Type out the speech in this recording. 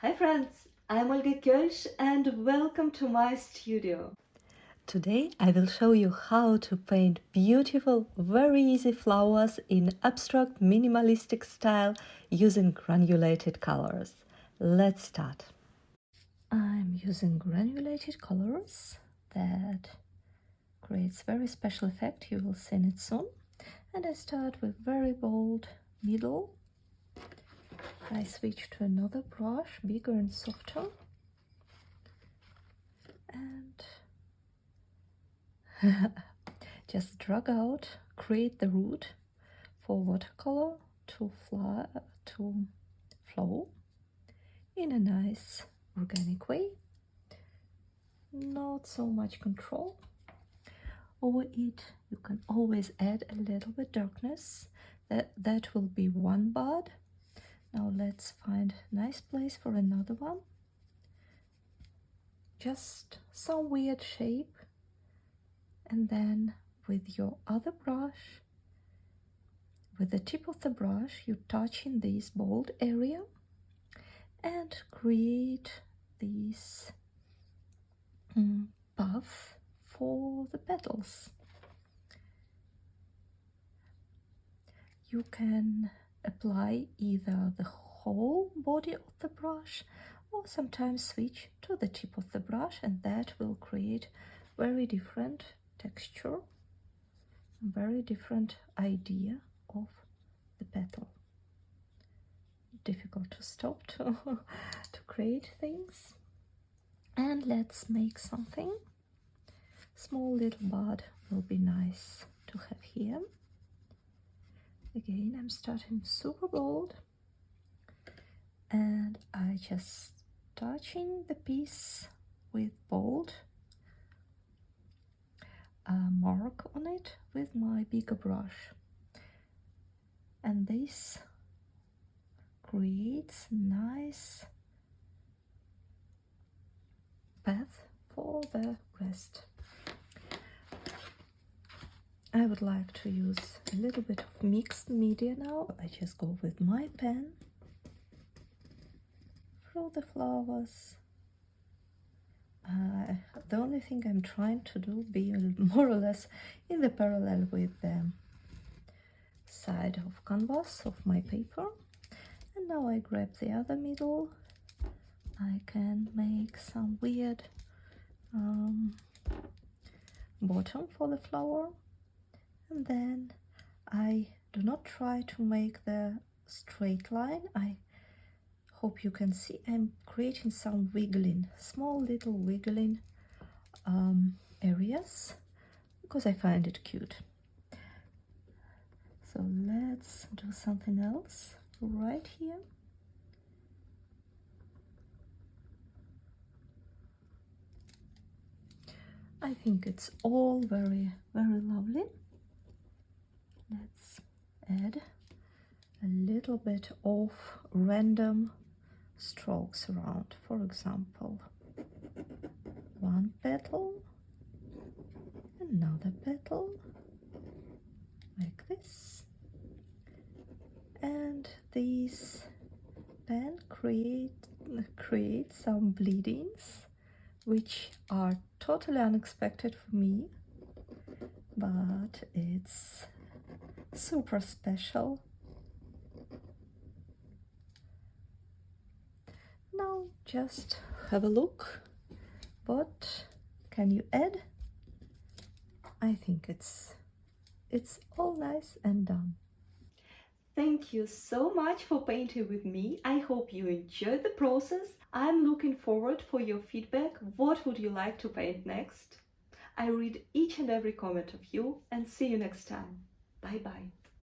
Hi friends, I'm Olga Koelsch and welcome to my studio. Today I will show you how to paint beautiful, very easy flowers in abstract minimalistic style using granulated colors. Let's start. I'm using granulated colors that creates very special effect. You will see it soon. And I start with very bold middle. I switch to another brush, bigger and softer. And just drag out, create the root for watercolor to flow in a nice organic way. Not so much control over it. You can always add a little bit darkness. That will be one bud. Now let's find a nice place for another one. Just some weird shape, and then with your other brush, with the tip of the brush, you touch in this bold area and create this path for the petals. You can apply either the whole body of the brush or sometimes switch to the tip of the brush, and that will create very different texture, very different idea of the petal. Difficult to stop to create things. And let's make something. Small little bud will be nice to have here. Again, I'm starting super bold, and I just touching the piece with bold mark on it with my bigger brush, and this creates nice path for the rest. I would like to use a little bit of mixed media now. I just go with my pen through the flowers. The only thing I'm trying to do be more or less in the parallel with the side of canvas of my paper. And now I grab the other middle. I can make some weird bottom for the flower. And then I do not try to make the straight line. I hope you can see I'm creating some wiggling, small little wiggling areas, because I find it cute. So let's do something else right here. I think it's all very, very lovely. Let's add a little bit of random strokes around. For example, one petal, another petal, like this. And this pen create some bleedings, which are totally unexpected for me, but it's super special. Now just have a look. What can you add? I think it's all nice and done. Thank you so much for painting with me. I hope you enjoyed the process. I'm looking forward for your feedback. What would you like to paint next? I read each and every comment of you, and see you next time. Bye bye.